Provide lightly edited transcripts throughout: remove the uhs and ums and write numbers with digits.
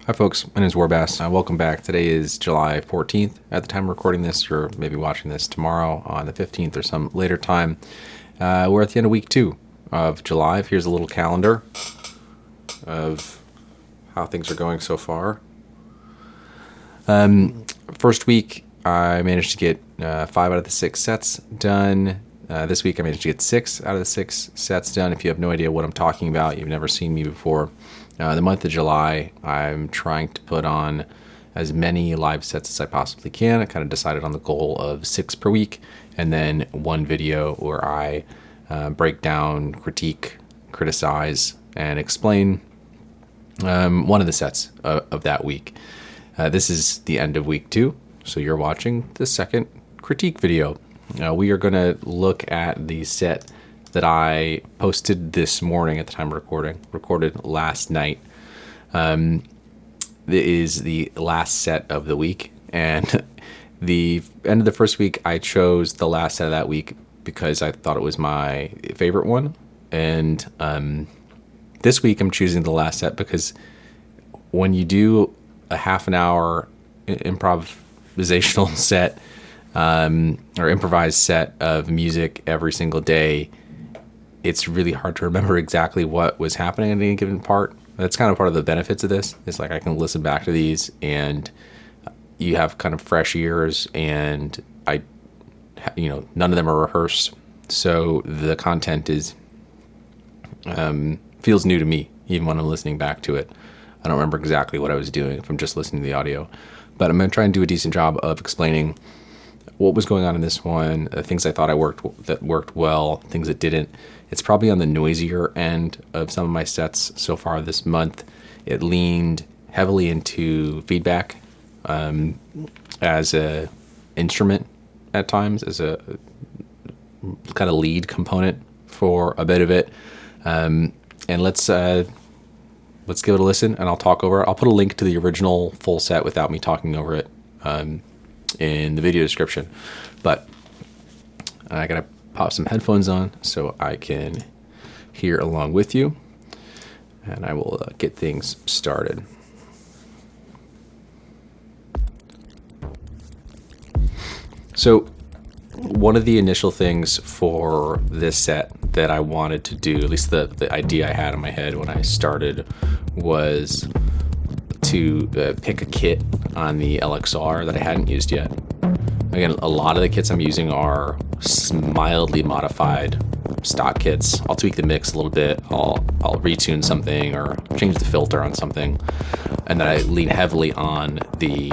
Hi folks, my name is Warbass. Welcome back. Today is July 14th. At the time of recording this, you're maybe watching this tomorrow on the 15th or some later time. We're at the end of week 2 of July. Here's a little calendar of how things are going so far. First week, I managed to get 5 out of the 6 sets done. This week, I managed to get 6 out of the 6 sets done. If you have no idea what I'm talking about, you've never seen me before. The month of July, I'm trying to put on as many live sets as I possibly can. I kind of decided on the goal of 6 per week, and then one video where I break down, critique, criticize, and explain one of the sets of that week. This is the end of week 2, so you're watching the second critique video. We are going to look at the set that I posted this morning at the time of recorded last night. It is the last set of the week, and the end of the first week, I chose the last set of that week because I thought it was my favorite one. And this week, I'm choosing the last set because when you do a half an hour improvisational set, or improvised set of music every single day, it's really hard to remember exactly what was happening at any given part. That's kind of part of the benefits of this. It's like I can listen back to these and you have kind of fresh ears, and none of them are rehearsed. So the content is, feels new to me, even when I'm listening back to it. I don't remember exactly what I was doing if I'm just listening to the audio, but I'm going to try and do a decent job of explaining what was going on in this one, things I thought that worked well, things that didn't. It's probably on the noisier end of some of my sets so far this month. It leaned heavily into feedback as a instrument at times, as a kind of lead component for a bit of it. And let's give it a listen, and I'll talk over it. I'll put a link to the original full set without me talking over it in the video description, but I gotta pop some headphones on so I can hear along with you, and I will get things started. So one of the initial things for this set that I wanted to do, at least the idea I had in my head when I started, was to pick a kit on the LXR that I hadn't used yet. Again, a lot of the kits I'm using are mildly modified stock kits. I'll tweak the mix a little bit, I'll retune something or change the filter on something, and then I lean heavily on the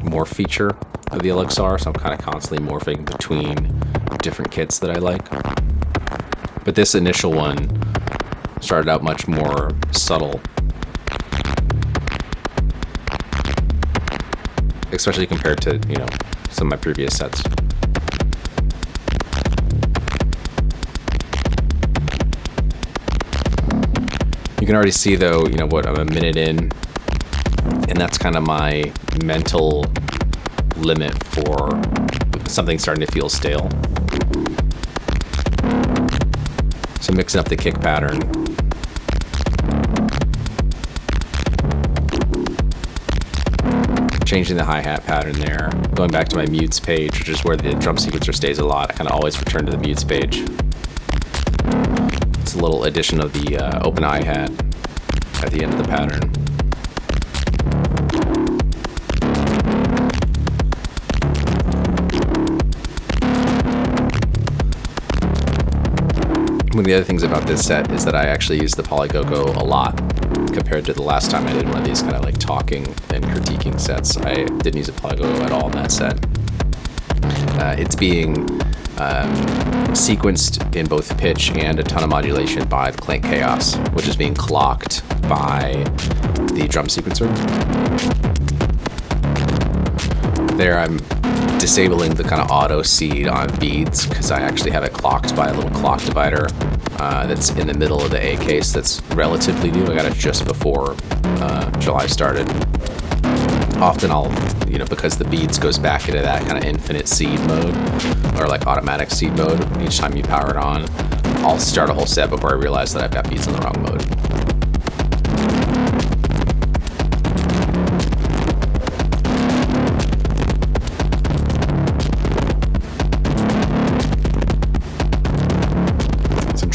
morph feature of the LXR, so I'm kind of constantly morphing between different kits that I like. But this initial one started out much more subtle, especially compared to, some of my previous sets. You can already see though, what, I'm a minute in, and that's kind of my mental limit for something starting to feel stale. So mixing up the kick pattern, changing the hi-hat pattern there, going back to my mutes page, which is where the drum sequencer stays a lot. I kind of always return to the mutes page. It's a little addition of the open hi-hat at the end of the pattern. One of the other things about this set is that I actually use the Polygogo a lot compared to the last time I did one of these kind of like talking and critiquing sets. I didn't use a Polygogo at all in that set. It's being sequenced in both pitch and a ton of modulation by the Clank Chaos, which is being clocked by the drum sequencer. There I'm disabling the kind of auto seed on beads because I actually have it clocked by a little clock divider that's in the middle of the A case that's relatively new. I got it just before July started. Often I'll, because the beads goes back into that kind of infinite seed mode or like automatic seed mode each time you power it on, I'll start a whole set before I realize that I've got beats in the wrong mode.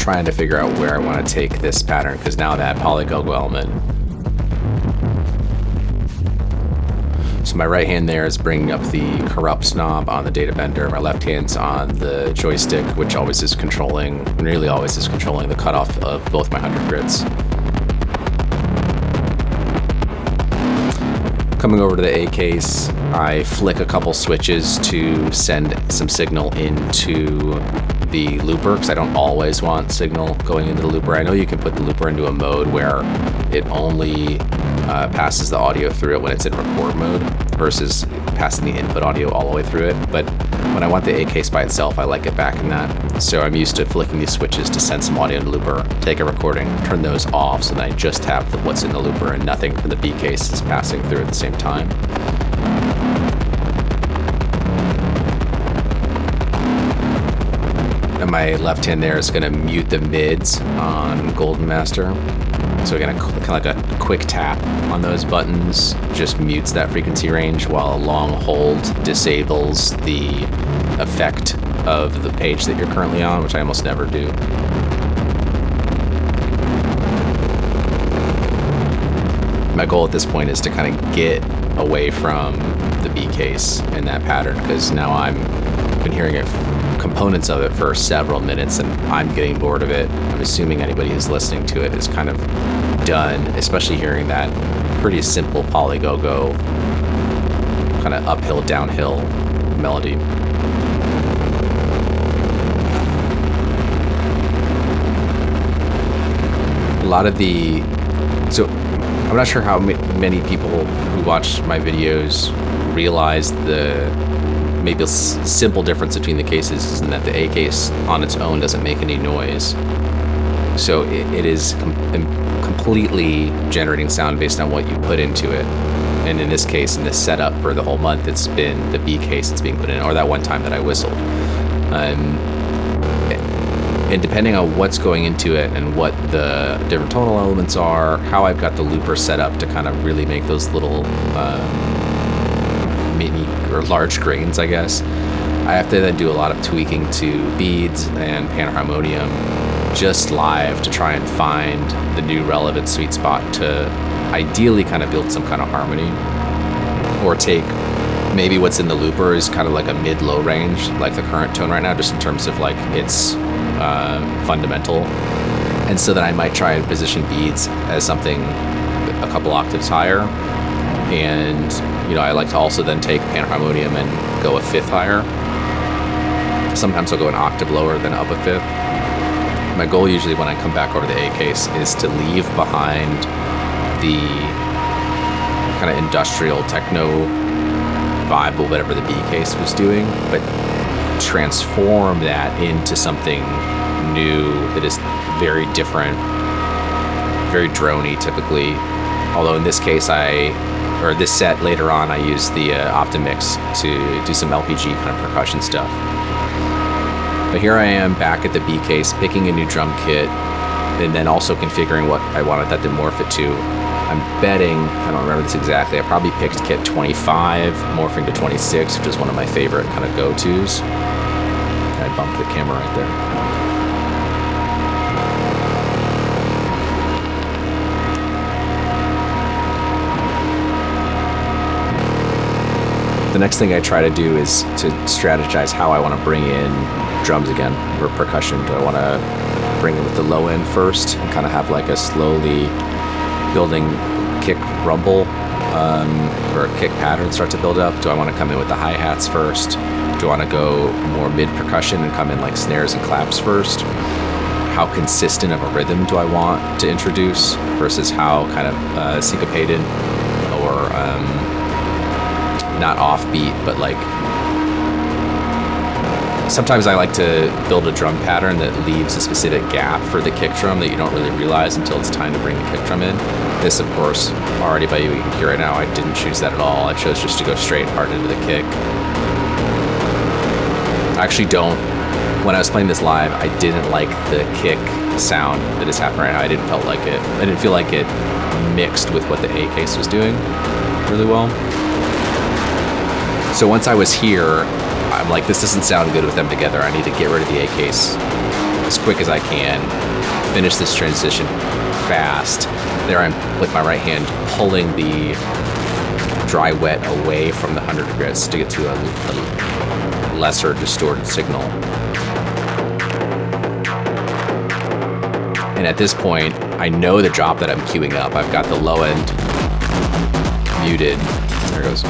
trying to figure out where I want to take this pattern, because now that polygo element. So my right hand there is bringing up the corrupts knob on the data bender. My left hand's on the joystick, which always is controlling, nearly always is controlling the cutoff of both my 100 grids. Coming over to the A case, I flick a couple switches to send some signal into the looper, because I don't always want signal going into the looper. I know you can put the looper into a mode where it only passes the audio through it when it's in record mode versus passing the input audio all the way through it. But when I want the A case by itself, I like it back in that. So I'm used to flicking these switches to send some audio into the looper, take a recording, turn those off, so that I just have what's in the looper and nothing from the B case is passing through at the same time. And my left hand there is going to mute the mids on Golden Master. So again, kind of like a quick tap on those buttons just mutes that frequency range, while a long hold disables the effect of the page that you're currently on, which I almost never do. My goal at this point is to kind of get away from the B case in that pattern, because now I've been hearing it, components of it, for several minutes, and I'm getting bored of it. I'm assuming anybody who's listening to it is kind of done, especially hearing that pretty simple polygo kind of uphill, downhill melody. A lot of the, so I'm not sure how many people who watch my videos realize the maybe a simple difference between the cases is in that the A case on its own doesn't make any noise. So it is completely generating sound based on what you put into it. And in this case, in this setup for the whole month, it's been the B case that's being put in, or that one time that I whistled. And depending on what's going into it and what the different tonal elements are, how I've got the looper set up to kind of really make those little mini or large grains, I guess, I have to then do a lot of tweaking to beads and panharmonium just live to try and find the new relevant sweet spot to ideally kind of build some kind of harmony, or take maybe what's in the looper is kind of like a mid-low range, like the current tone right now, just in terms of like its fundamental, and so that I might try and position beads as something a couple octaves higher. And I like to also then take panharmonium and go a fifth higher. Sometimes I'll go an octave lower than up a fifth. My goal usually when I come back over to the A case is to leave behind the kind of industrial techno vibe of whatever the B case was doing, but transform that into something new that is very different, very droney typically. Although in this case this set later on, I use the Optimix to do some LPG kind of percussion stuff. But here I am back at the B case, picking a new drum kit, and then also configuring what I wanted that to morph it to. I'm betting, I don't remember this exactly, I probably picked kit 25, morphing to 26, which is one of my favorite kind of go-tos. I bumped the camera right there. The next thing I try to do is to strategize how I want to bring in drums again, or percussion. Do I want to bring it with the low end first and kind of have like a slowly building kick rumble or a kick pattern start to build up? Do I want to come in with the hi-hats first? Do I want to go more mid percussion and come in like snares and claps first? How consistent of a rhythm do I want to introduce versus how kind of syncopated or not offbeat, but like sometimes I like to build a drum pattern that leaves a specific gap for the kick drum that you don't really realize until it's time to bring the kick drum in. This, of course, already by you can hear right now, I didn't choose that at all. I chose just to go straight hard into the kick. I actually don't, when I was playing this live, I didn't like the kick sound that is happening right now. I didn't feel like it mixed with what the A case was doing really well. So once I was here, I'm like, this doesn't sound good with them together. I need to get rid of the A case as quick as I can, finish this transition fast. There I'm with my right hand pulling the dry wet away from the 100 grits to get to a lesser distorted signal. And at this point, I know the drop that I'm queuing up. I've got the low end muted. There it goes.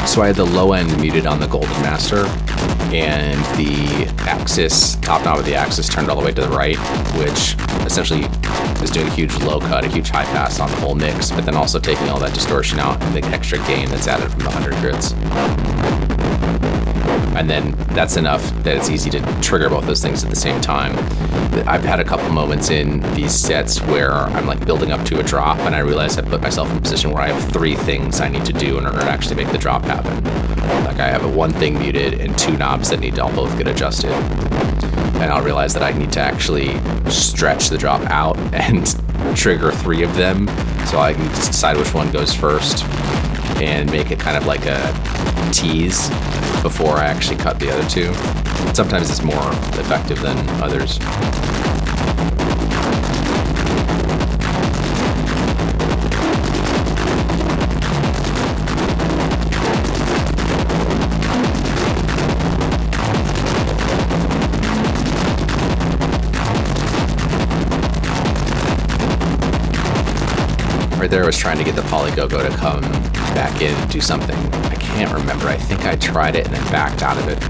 So I had the low end muted on the Golden Master, and the axis, top knob of the axis turned all the way to the right, which essentially is doing a huge low cut, a huge high pass on the whole mix, but then also taking all that distortion out and the extra gain that's added from the 100 grits. And then that's enough that it's easy to trigger both those things at the same time. I've had a couple moments in these sets where I'm like building up to a drop, and I realize I put myself in a position where I have 3 things I need to do in order to actually make the drop happen. Like I have one thing muted and 2 knobs that need to all both get adjusted. And I'll realize that I need to actually stretch the drop out and trigger 3 of them, so I can just decide which one goes first and make it kind of like a tease before I actually cut the other 2. Sometimes it's more effective than others. Right there I was trying to get the Polygo-Go to come back in and do something. I can't remember. I think I tried it and then backed out of it.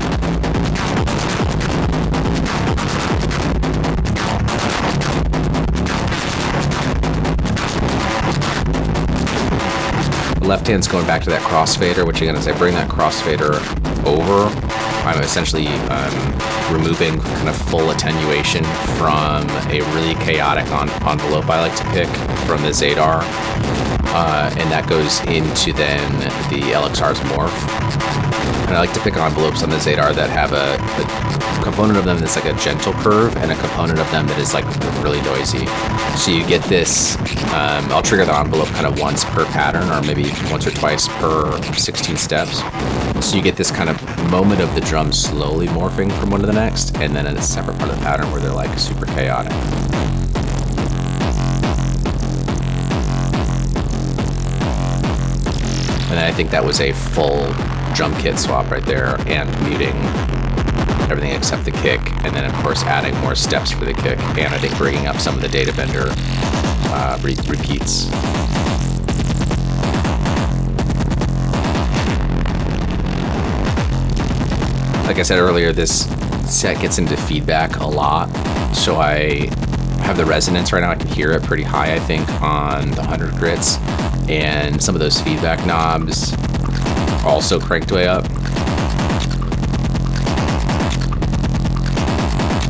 The left hand's going back to that crossfader, which again, as I bring that crossfader over, I'm essentially removing kind of full attenuation from a really chaotic envelope I like to pick from the Zadar, and that goes into then the LXR's morph. And I like to pick envelopes on the Zadar that have a component of them that's like a gentle curve and a component of them that is like really noisy. So you get this, I'll trigger the envelope kind of once per pattern, or maybe once or twice per 16 steps. So you get this kind of moment of the drum slowly morphing from one to the next, and then a separate part of the pattern where they're like super chaotic. And I think that was a full drum kit swap right there, and muting everything except the kick, and then of course adding more steps for the kick, and I think bringing up some of the data bender repeats. Like I said earlier, this set gets into feedback a lot, so I have the resonance right now. I can hear it pretty high, I think, on the 100 grits, and some of those feedback knobs also cranked way up.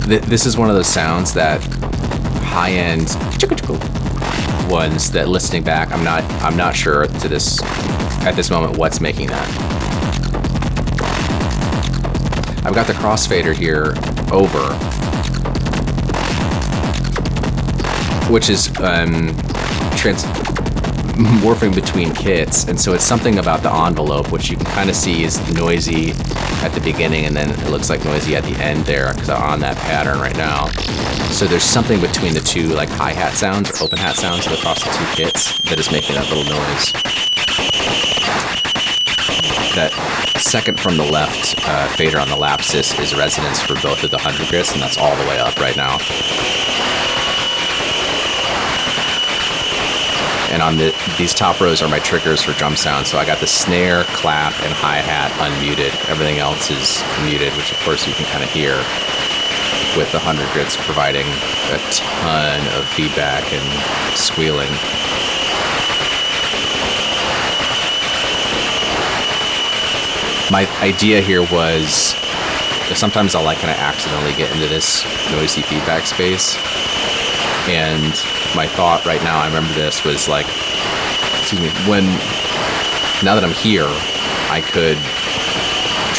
This is one of those sounds that high-end ones that listening back, I'm not sure at this moment what's making that. I've got the crossfader here over, which is morphing between kits, and so it's something about the envelope, which you can kind of see is noisy at the beginning, and then it looks like noisy at the end there, because I'm on that pattern right now. So there's something between the two, like hi-hat sounds or open hat sounds across the 2 kits that is making that little noise. That second from the left fader on the Lapsus is resonance for both of the 100 grits, and that's all the way up right now. And on these top rows are my triggers for drum sound. So I got the snare, clap, and hi-hat unmuted. Everything else is muted, which of course you can kind of hear, with the 100 grits providing a ton of feedback and squealing. My idea here was, sometimes I'll like kind of accidentally get into this noisy feedback space, and my thought right now, I remember this, was like, now that I'm here, I could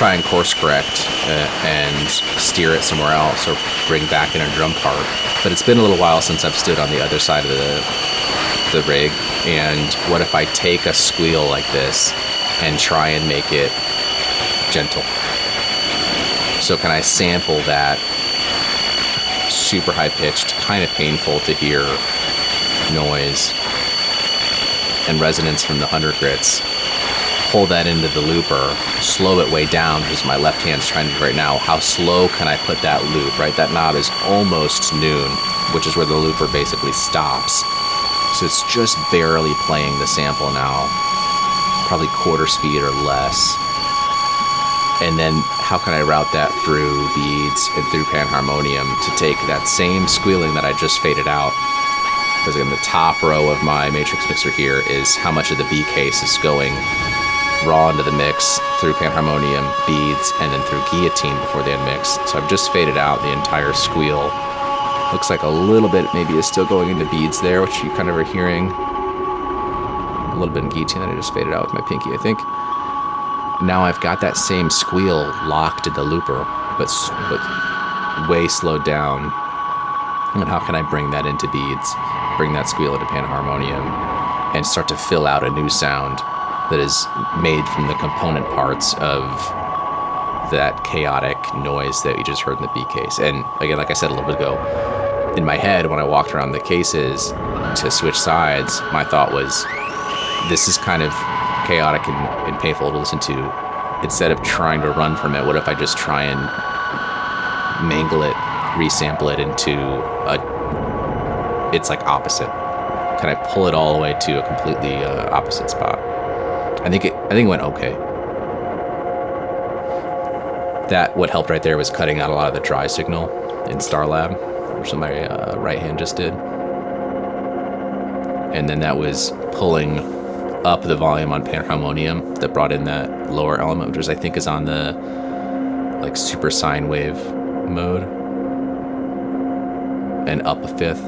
try and course correct and steer it somewhere else or bring back in a drum part. But it's been a little while since I've stood on the other side of the rig, and what if I take a squeal like this and try and make it gentle? So can I sample that super high-pitched, kind of painful to hear noise and resonance from the 100 grits, pull that into the looper, slow it way down, because my left hand's trying to do right now. How slow can I put that loop, right? That knob is almost noon, which is where the looper basically stops. So it's just barely playing the sample now, probably quarter speed or less. And then how can I route that through beads and through panharmonium to take that same squealing that I just faded out? Because in the top row of my matrix mixer here is how much of the B case is going raw into the mix through panharmonium, beads, and then through guillotine before they unmix. So I've just faded out the entire squeal. Looks like a little bit maybe is still going into beads there, which you kind of are hearing. A little bit in guillotine that I just faded out with my pinky, I think. Now I've got that same squeal locked in the looper, but way slowed down. And how can I bring that into beads, bring that squeal into panharmonium, and start to fill out a new sound that is made from the component parts of that chaotic noise that you just heard in the B case. And again, like I said a little bit ago, in my head, when I walked around the cases to switch sides, my thought was, this is kind of chaotic and painful to listen to. Instead of trying to run from it, what if I just try and mangle it, resample it into it's like opposite? Can I pull it all the way to a completely opposite spot? I think it went okay. That what helped right there was cutting out a lot of the dry signal in Starlab, which my right hand just did. And then that was pulling up the volume on panharmonium that brought in that lower element, which I think is on the like super sine wave mode, and up a fifth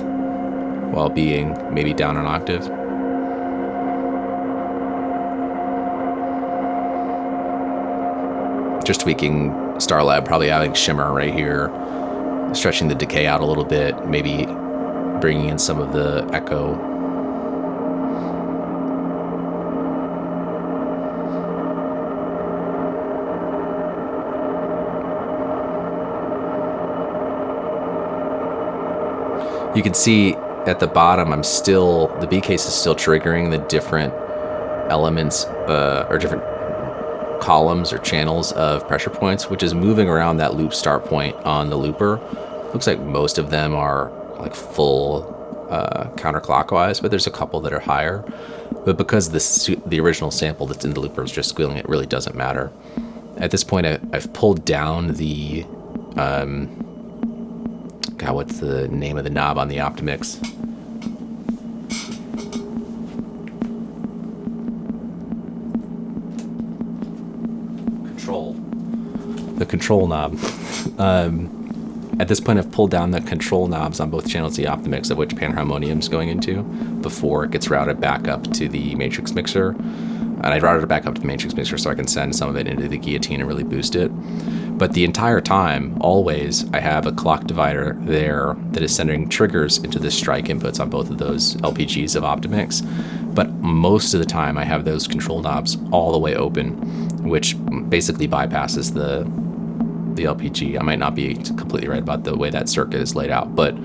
while being maybe down an octave. Just tweaking Starlab, probably having shimmer right here, stretching the decay out a little bit, maybe bringing in some of the echo. You can see at the bottom, the B case is still triggering the different elements or different columns or channels of pressure points, which is moving around that loop start point on the looper. Looks like most of them are like full counterclockwise, but there's a couple that are higher. But because the original sample that's in the looper is just squealing, it really doesn't matter. At this point, I've pulled down the what's the name of the knob on the Optimix? The control knob. At this point, I've pulled down the control knobs on both channels of the Optimix, of which panharmonium is going into, before it gets routed back up to the matrix mixer. And I routed it back up to the matrix mixer so I can send some of it into the guillotine and really boost it. But the entire time, always, I have a clock divider there that is sending triggers into the strike inputs on both of those LPGs of Optimix. But most of the time, I have those control knobs all the way open, which basically bypasses the LPG. I might not be completely right about the way that circuit is laid out, but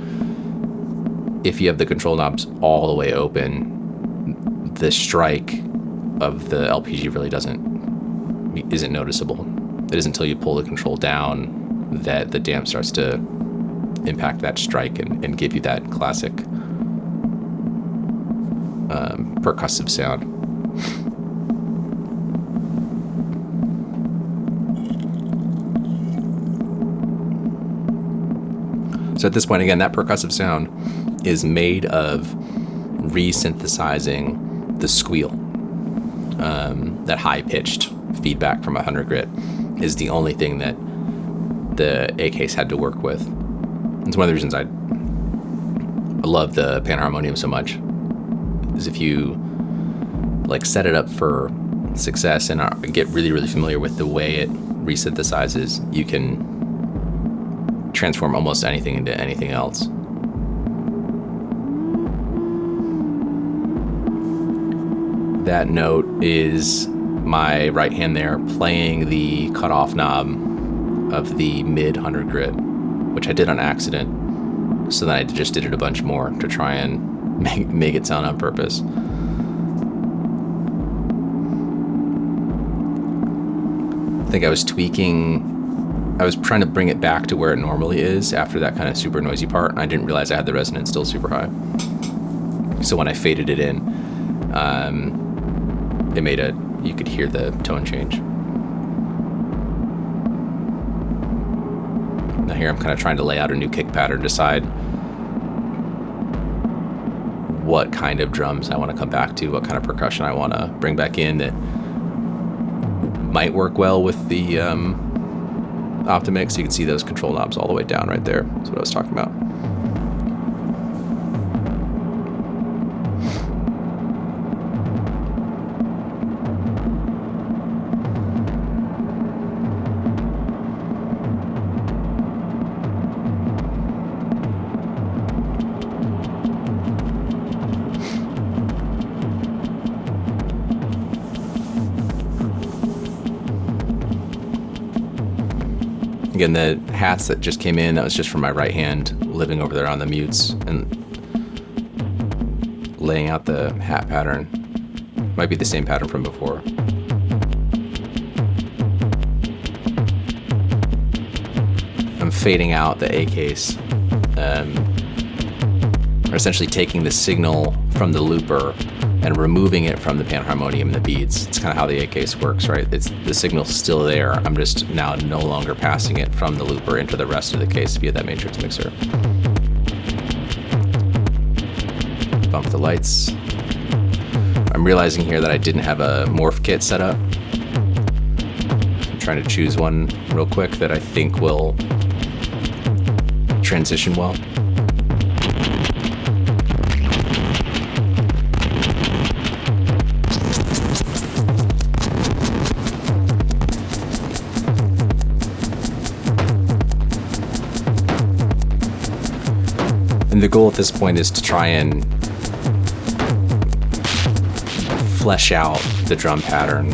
if you have the control knobs all the way open, the strike of the LPG really isn't noticeable. It isn't until you pull the control down that the damp starts to impact that strike and give you that classic percussive sound. So at this point, again, that percussive sound is made of resynthesizing the squeal. That high-pitched feedback from 100 grit is the only thing that the A case had to work with. It's one of the reasons I love the panharmonium so much, is if you like set it up for success and get really, really familiar with the way it resynthesizes, you can transform almost anything into anything else. That note is my right hand there playing the cutoff knob of the mid 100 grit, which I did on accident. So then I just did it a bunch more to try and make it sound on purpose. I think I was trying to bring it back to where it normally is after that kind of super noisy part, and I didn't realize I had the resonance still super high. So when I faded it in, it made you could hear the tone change. Now here I'm kind of trying to lay out a new kick pattern, decide what kind of drums I want to come back to, what kind of percussion I want to bring back in that might work well with the Optimix. You can see those control knobs all the way down right there. That's what I was talking about. Again, the hats that just came in, that was just from my right hand living over there on the mutes and laying out the hat pattern. Might be the same pattern from before. I'm fading out the A case. Or essentially taking the signal from the looper and removing it from the panharmonium and the beats. It's kind of how the A case works, right? The signal's still there. I'm just now no longer passing it from the looper into the rest of the case via that matrix mixer. Bump the lights. I'm realizing here that I didn't have a morph kit set up. I'm trying to choose one real quick that I think will transition well. And the goal at this point is to try and flesh out the drum pattern,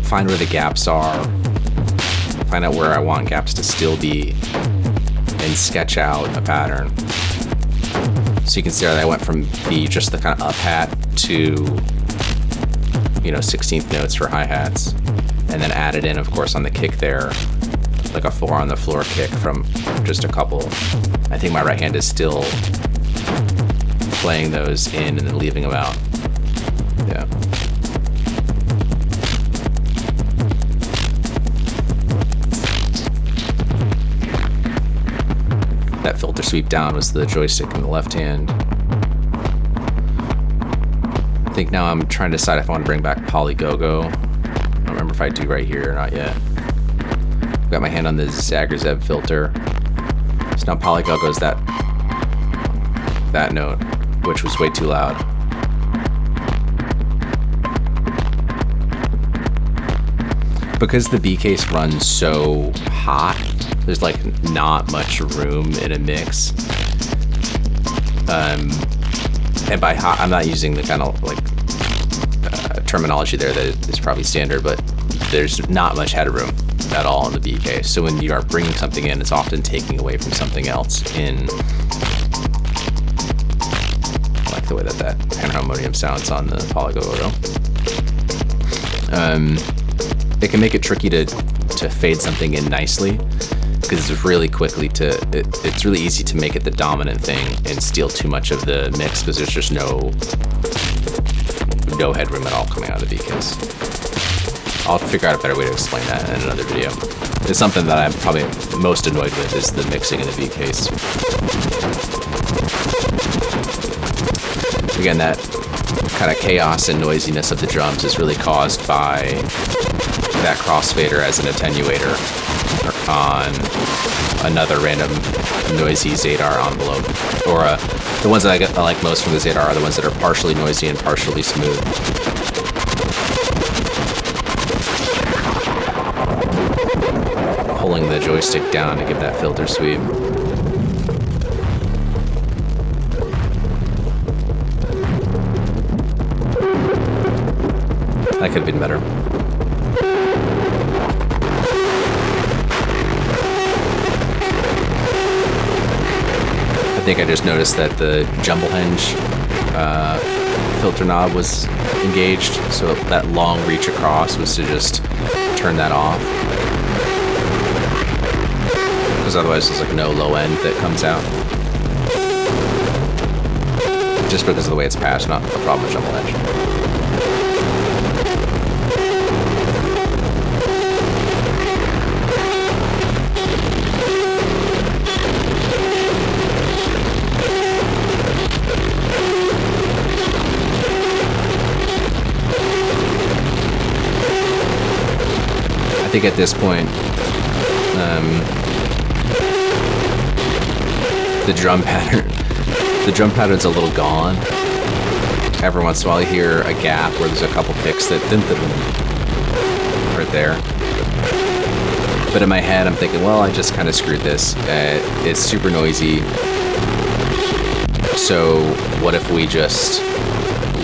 find where the gaps are, find out where I want gaps to still be, and sketch out a pattern. So you can see that I went from just the kind of up hat to 16th notes for hi-hats, and then added in, of course, on the kick there, like a 4 on the floor kick from just a couple. I think my right hand is still playing those in and then leaving them out. Yeah. That filter sweep down was the joystick in the left hand. I think now I'm trying to decide if I want to bring back Polygo-Go. I don't remember if I do right here or not yet. I've got my hand on the Zagreb filter. So now Polygo-Go's that note, which was way too loud. Because the B case runs so hot, there's like not much room in a mix. And by hot, I'm not using the kind of like terminology there that is probably standard, but there's not much headroom at all in the B case. So when you are bringing something in, it's often taking away from something else in. I like the way that panharmonium sounds on the Polygo-Go. It can make it tricky to fade something in nicely, because it's really it's really easy to make it the dominant thing and steal too much of the mix, because there's just no headroom at all coming out of the B case. I'll figure out a better way to explain that in another video. It's something that I'm probably most annoyed with, is the mixing in the B case. Again, that kind of chaos and noisiness of the drums is really caused by that crossfader as an attenuator on another random noisy Zadar envelope. Or the ones that I like most from the Zadar are the ones that are partially noisy and partially smooth. joystick down to give that filter sweep. That could have been better. I think I just noticed that the jumble hinge filter knob was engaged, so that long reach across was to just turn that off. Because otherwise there's like no low end that comes out. Just because of the way it's patched, not a problem with jumble hinge. I think at this point, the drum pattern's a little gone. Every once in a while you hear a gap where there's a couple picks that right there. But in my head I'm thinking, well, I just kind of screwed this. It's super noisy. So what if we just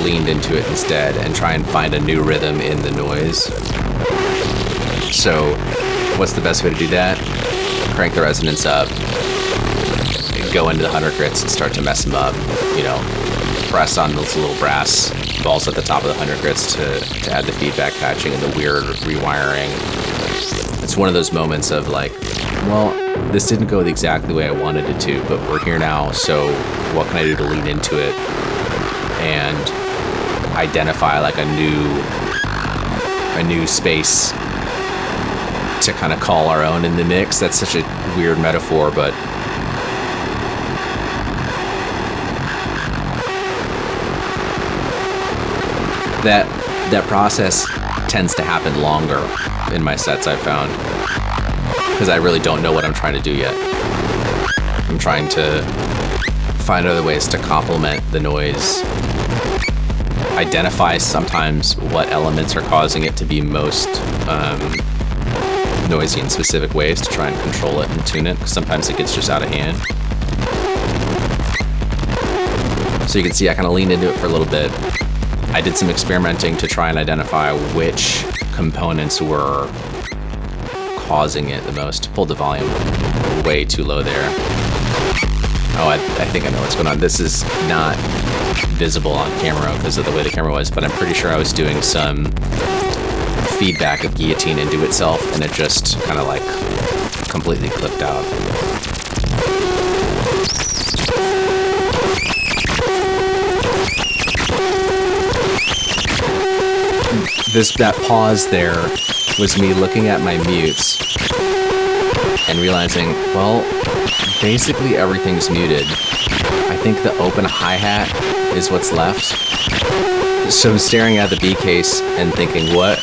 leaned into it instead and try and find a new rhythm in the noise? So what's the best way to do that? Crank the resonance up, go into the 100 grits and start to mess them up, you know, press on those little brass balls at the top of the 100 grits to add the feedback patching and the weird rewiring. It's one of those moments of like, well, this didn't go exactly the way I wanted it to, but we're here now, so what can I do to lean into it and identify like a new space to kind of call our own in the mix. That's such a weird metaphor, but that process tends to happen longer in my sets, I've found, because I really don't know what I'm trying to do yet. I'm trying to find other ways to complement the noise, identify sometimes what elements are causing it to be most noisy in specific ways to try and control it and tune it, because sometimes it gets just out of hand. So you can see I kind of leaned into it for a little bit. I did some experimenting to try and identify which components were causing it the most. Pulled the volume way too low there. Oh, I think I know what's going on. This is not visible on camera because of the way the camera was, but I'm pretty sure I was doing some feedback of guillotine into itself, and it just kind of like completely clipped out. That pause there was me looking at my mutes and realizing, well, basically everything's muted. I think the open hi-hat is what's left. So staring at the B case and thinking, what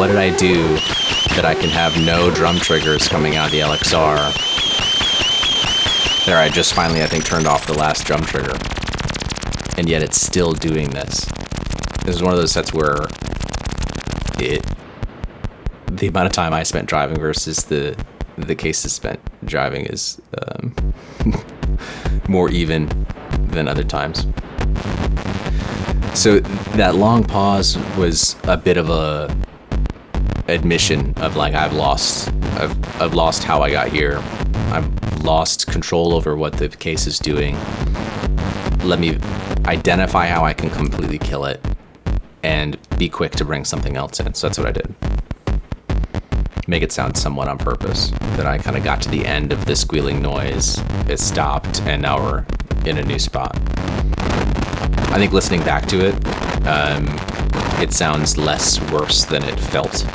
did I do that I can have no drum triggers coming out of the LXR? There, I just finally, I think, turned off the last drum trigger. And yet it's still doing this. This is one of those sets where the amount of time I spent driving versus the cases spent driving is more even than other times. So that long pause was a bit of a admission of like I've lost how I got here. I've lost control over what the case is doing. Let me identify how I can completely kill it and be quick to bring something else in. So that's what I did. Make it sound somewhat on purpose. Then I kind of got to the end of the squealing noise. It stopped, and now we're in a new spot. I think listening back to it, it sounds less worse than it felt.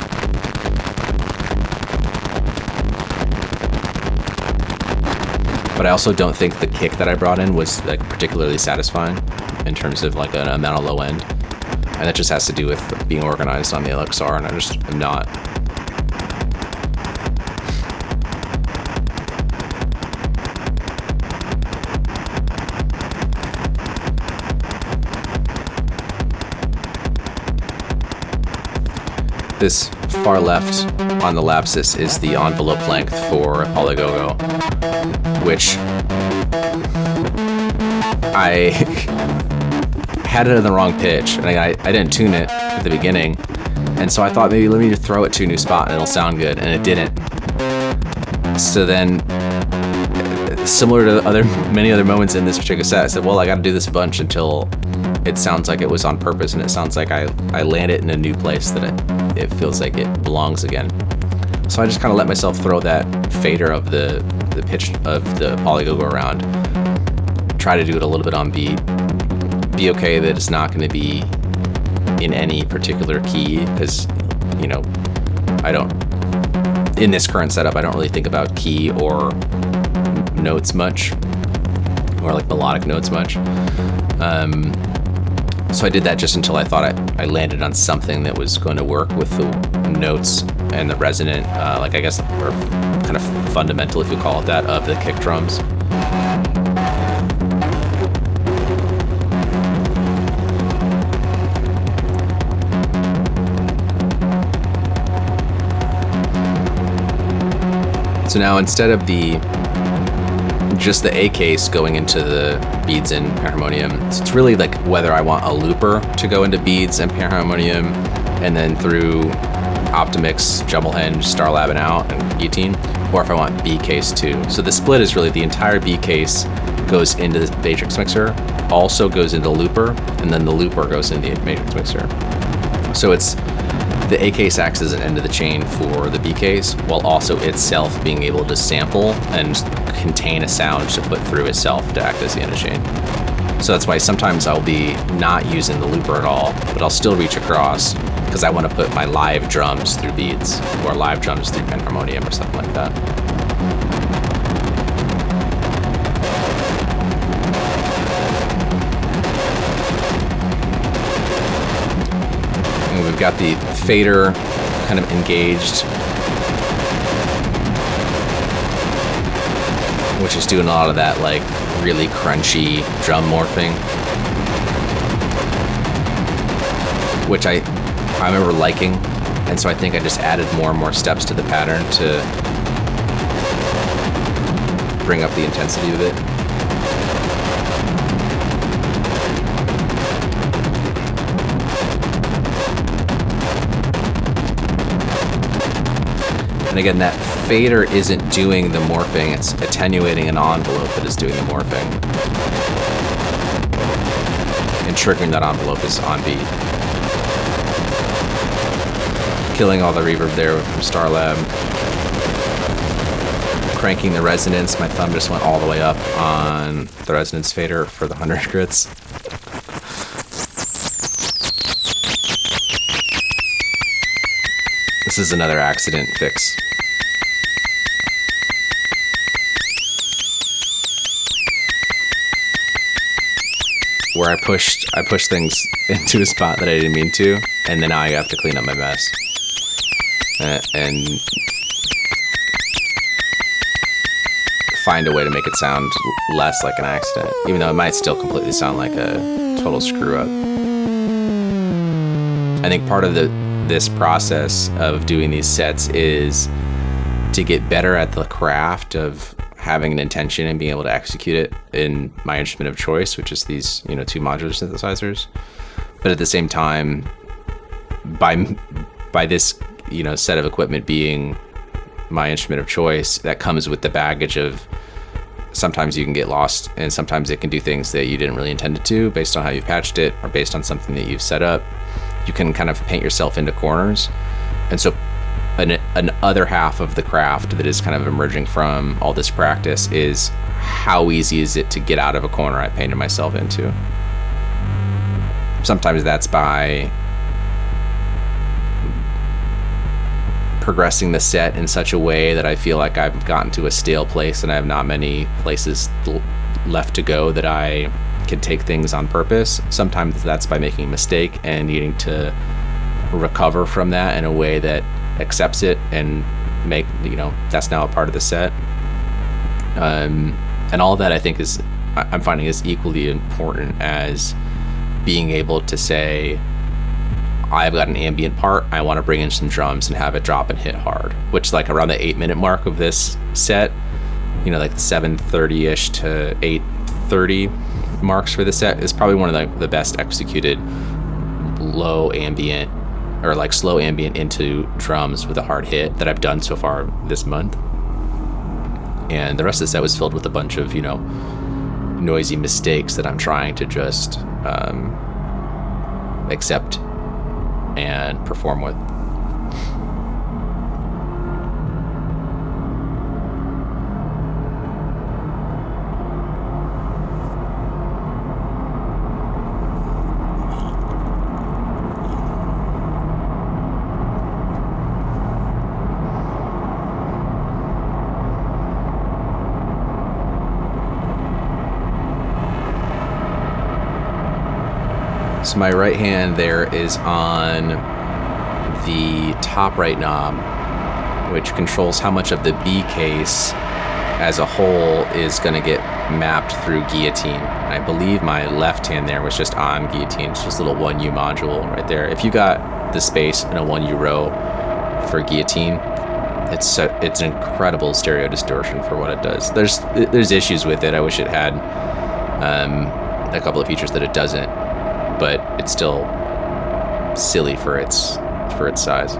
But I also don't think the kick that I brought in was like particularly satisfying in terms of like an amount of low end. And that just has to do with being organized on the LXR, and I just am not. This far left on the lapsus is the envelope length for Polygogo, which I had it in the wrong pitch, and I didn't tune it at the beginning, and so I thought maybe let me just throw it to a new spot and it'll sound good, and it didn't. So then, similar to many other moments in this particular set, I said, well, I got to do this a bunch until it sounds like it was on purpose, and it sounds like I land it in a new place that it feels like it belongs again. So I just kind of let myself throw that fader of the pitch of the Polygogo around, try to do it a little bit on beat, be okay that it's not going to be in any particular key, because, you know, in this current setup, I don't really think about key or notes much, or like melodic notes much. So I did that just until I thought I landed on something that was going to work with the notes and the resonant, like I guess, or kind of fundamental, if you call it that, of the kick drums. So now instead of just the A case going into the beads and paraharmonium, it's really like whether I want a looper to go into beads and paraharmonium, and then through Optimix, Jumblehenge, Starlab and out, and guillotine, or if I want B case too. So the split is really the entire B case goes into the matrix mixer, also goes into the looper, and then the looper goes into the matrix mixer. So it's the A case acts as an end of the chain for the B case, while also itself being able to sample and contain a sound to put through itself to act as the end of the chain. So that's why sometimes I'll be not using the looper at all, but I'll still reach across because I want to put my live drums through beads, or live drums through panharmonium or something like that. And we've got the fader kind of engaged, which is doing a lot of that like really crunchy drum morphing, which I remember liking, and so I think I just added more and more steps to the pattern to bring up the intensity of it. And again, that fader isn't doing the morphing, it's attenuating an envelope that is doing the morphing. And triggering that envelope is on beat. Killing all the reverb there from Starlab. Cranking the resonance, my thumb just went all the way up on the resonance fader for the 100 grits. This is another accident fix. Where I pushed things into a spot that I didn't mean to, and then now I have to clean up my mess. And find a way to make it sound less like an accident, even though it might still completely sound like a total screw up. I think part of this process of doing these sets is to get better at the craft of having an intention and being able to execute it in my instrument of choice, which is these, you know, two modular synthesizers. But at the same time, by this, you know, set of equipment being my instrument of choice, that comes with the baggage of sometimes you can get lost, and sometimes it can do things that you didn't really intend it to based on how you've patched it or based on something that you've set up. You can kind of paint yourself into corners. And so an other half of the craft that is kind of emerging from all this practice is how easy is it to get out of a corner I painted myself into. Sometimes that's by progressing the set in such a way that I feel like I've gotten to a stale place and I have not many places left to go that I can take things on purpose. Sometimes that's by making a mistake and needing to recover from that in a way that accepts it and make, you know, that's now a part of the set. And all of that I think is, I'm finding is equally important as being able to say, I've got an ambient part, I want to bring in some drums and have it drop and hit hard, which like around the 8-minute mark of this set, you know, like the 7:30-ish to 8:30 marks for the set is probably one of the best executed low ambient or like slow ambient into drums with a hard hit that I've done so far this month. And the rest of the set was filled with a bunch of, you know, noisy mistakes that I'm trying to just accept and perform with. So my right hand there is on the top right knob, which controls how much of the B case as a whole is going to get mapped through guillotine. And I believe my left hand there was just on guillotine. It's just a little 1U module right there. If you got the space in a 1U row for guillotine, it's an incredible stereo distortion for what it does. There's issues with it. I wish it had a couple of features that it doesn't, but it's still silly for its size.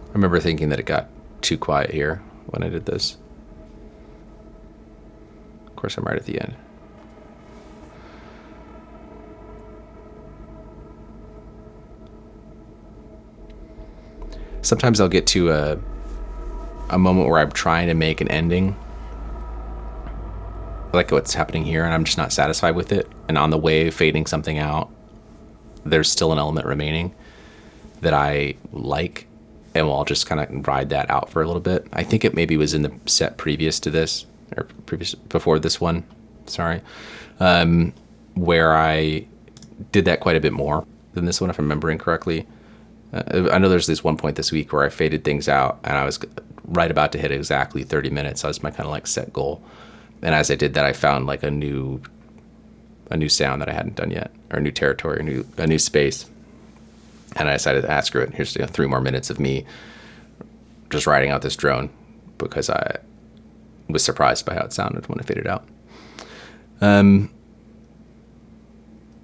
I remember thinking that it got too quiet here when I did this. Of course, I'm right at the end. Sometimes I'll get to a moment where I'm trying to make an ending, like what's happening here, and I'm just not satisfied with it. And on the way of fading something out, there's still an element remaining that I like, and I'll just kind of ride that out for a little bit. I think it maybe was in the set previous to this, or before this one, sorry, where I did that quite a bit more than this one, if I'm remembering correctly. I know there's this one point this week where I faded things out and I was right about to hit exactly 30 minutes. That was my kind of like set goal. And as I did that, I found like a new sound that I hadn't done yet, or a new territory, a new space. And I decided to screw it. Here's 3 more minutes of me just riding out this drone because I was surprised by how it sounded when I faded out.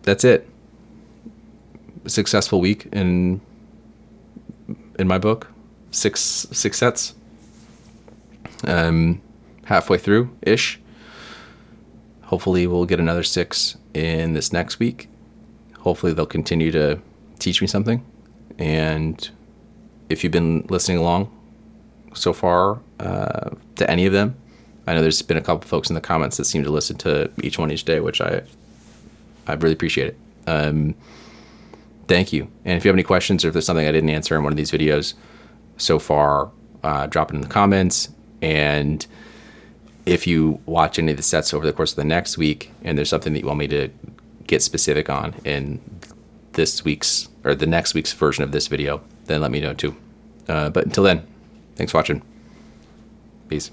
That's it. A successful week in my book. 6 sets. Halfway through ish. Hopefully we'll get another 6 in this next week. Hopefully they'll continue to teach me something. And if you've been listening along so far to any of them, I know there's been a couple folks in the comments that seem to listen to each one each day, which I really appreciate it. Thank you. And if you have any questions, or if there's something I didn't answer in one of these videos so far, drop it in the comments. And if you watch any of the sets over the course of the next week, and there's something that you want me to get specific on in this week's or the next week's version of this video, then let me know too. But until then, thanks for watching. Peace.